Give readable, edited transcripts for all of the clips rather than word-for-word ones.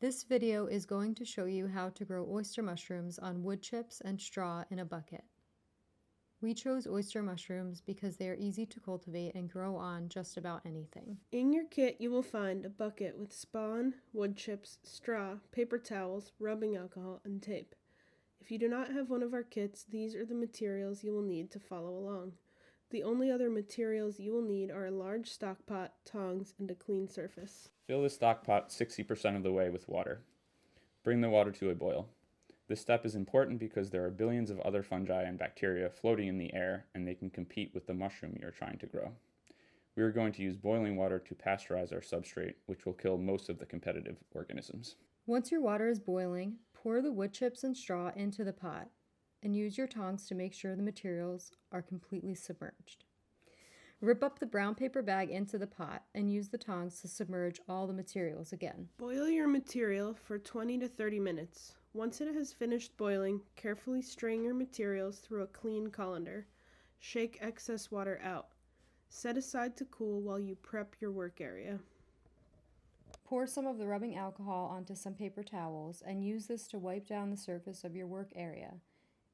This video is going to show you how to grow oyster mushrooms on wood chips and straw in a bucket. We chose oyster mushrooms because they are easy to cultivate and grow on just about anything. In your kit, you will find a bucket with spawn, wood chips, straw, paper towels, rubbing alcohol, and tape. If you do not have one of our kits, these are the materials you will need to follow along. The only other materials you will need are a large stock pot, tongs, and a clean surface. Fill the stock pot 60% of the way with water. Bring the water to a boil. This step is important because there are billions of other fungi and bacteria floating in the air, and they can compete with the mushroom you're trying to grow. We are going to use boiling water to pasteurize our substrate, which will kill most of the competitive organisms. Once your water is boiling, pour the wood chips and straw into the pot and use your tongs to make sure the materials are completely submerged. Rip up the brown paper bag into the pot and use the tongs to submerge all the materials again. Boil your material for 20 to 30 minutes. Once it has finished boiling, carefully strain your materials through a clean colander. Shake excess water out. Set aside to cool while you prep your work area. Pour some of the rubbing alcohol onto some paper towels and use this to wipe down the surface of your work area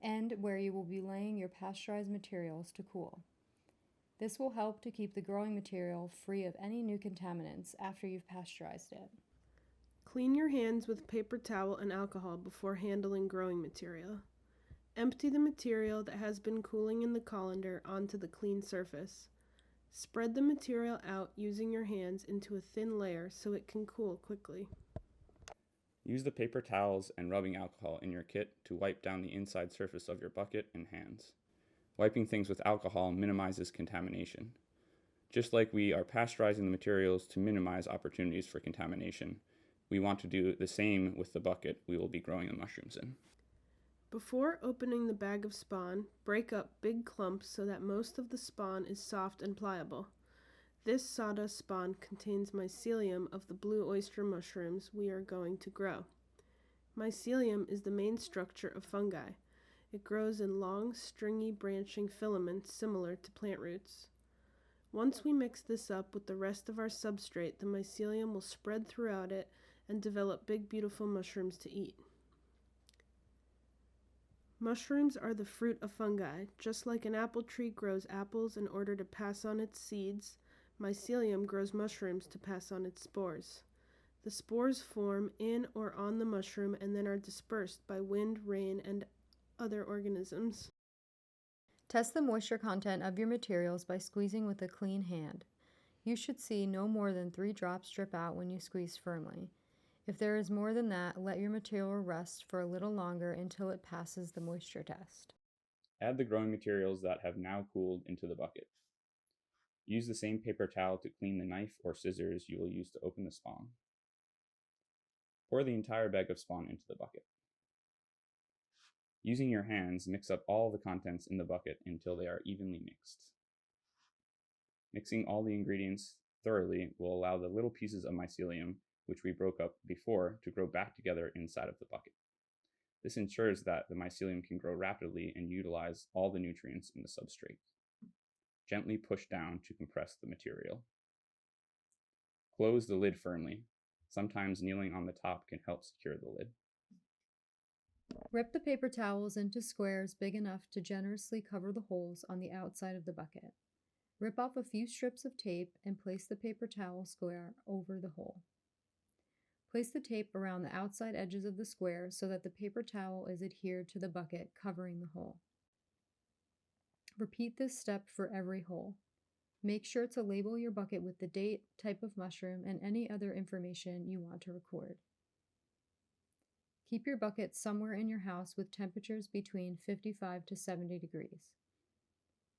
and where you will be laying your pasteurized materials to cool. This will help to keep the growing material free of any new contaminants after you've pasteurized it. Clean your hands with paper towel and alcohol before handling growing material. Empty the material that has been cooling in the colander onto the clean surface. Spread the material out using your hands into a thin layer so it can cool quickly. Use the paper towels and rubbing alcohol in your kit to wipe down the inside surface of your bucket and hands. Wiping things with alcohol minimizes contamination. Just like we are pasteurizing the materials to minimize opportunities for contamination, we want to do the same with the bucket we will be growing the mushrooms in. Before opening the bag of spawn, break up big clumps so that most of the spawn is soft and pliable. This sawdust spawn contains mycelium of the blue oyster mushrooms we are going to grow. Mycelium is the main structure of fungi. It grows in long, stringy, branching filaments similar to plant roots. Once we mix this up with the rest of our substrate, the mycelium will spread throughout it and develop big, beautiful mushrooms to eat. Mushrooms are the fruit of fungi. Just like an apple tree grows apples in order to pass on its seeds, mycelium grows mushrooms to pass on its spores. The spores form in or on the mushroom and then are dispersed by wind, rain, and other organisms. Test the moisture content of your materials by squeezing with a clean hand. You should see no more than 3 drops drip out when you squeeze firmly. If there is more than that, let your material rest for a little longer until it passes the moisture test. Add the growing materials that have now cooled into the bucket. Use the same paper towel to clean the knife or scissors you will use to open the spawn. Pour the entire bag of spawn into the bucket. Using your hands, mix up all the contents in the bucket until they are evenly mixed. Mixing all the ingredients thoroughly will allow the little pieces of mycelium, which we broke up before, to grow back together inside of the bucket. This ensures that the mycelium can grow rapidly and utilize all the nutrients in the substrate. Gently push down to compress the material. Close the lid firmly. Sometimes kneeling on the top can help secure the lid. Rip the paper towels into squares big enough to generously cover the holes on the outside of the bucket. Rip off a few strips of tape and place the paper towel square over the hole. Place the tape around the outside edges of the square so that the paper towel is adhered to the bucket, covering the hole. Repeat this step for every hole. Make sure to label your bucket with the date, type of mushroom, and any other information you want to record. Keep your bucket somewhere in your house with temperatures between 55 to 70 degrees.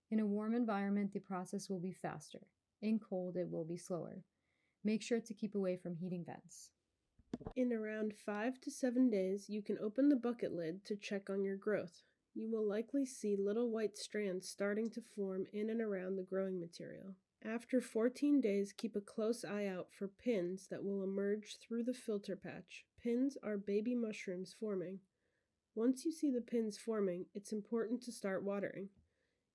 In a warm environment, the process will be faster. In cold, it will be slower. Make sure to keep away from heating vents. In around 5 to 7 days, you can open the bucket lid to check on your growth. You will likely see little white strands starting to form in and around the growing material. After 14 days, keep a close eye out for pins that will emerge through the filter patch. Pins are baby mushrooms forming. Once you see the pins forming, it's important to start watering.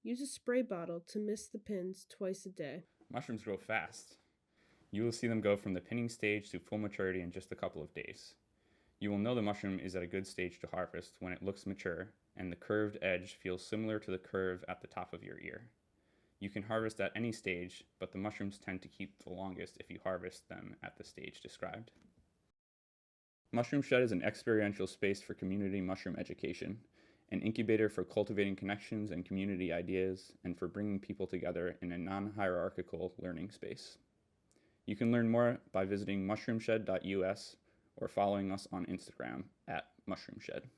Use a spray bottle to mist the pins twice a day. Mushrooms grow fast. You will see them go from the pinning stage to full maturity in just a couple of days. You will know the mushroom is at a good stage to harvest when it looks mature and the curved edge feels similar to the curve at the top of your ear. You can harvest at any stage, but the mushrooms tend to keep the longest if you harvest them at the stage described. Mushroom Shed is an experiential space for community mushroom education, an incubator for cultivating connections and community ideas, and for bringing people together in a non-hierarchical learning space. You can learn more by visiting mushroomshed.us or following us on Instagram @mushroomshed.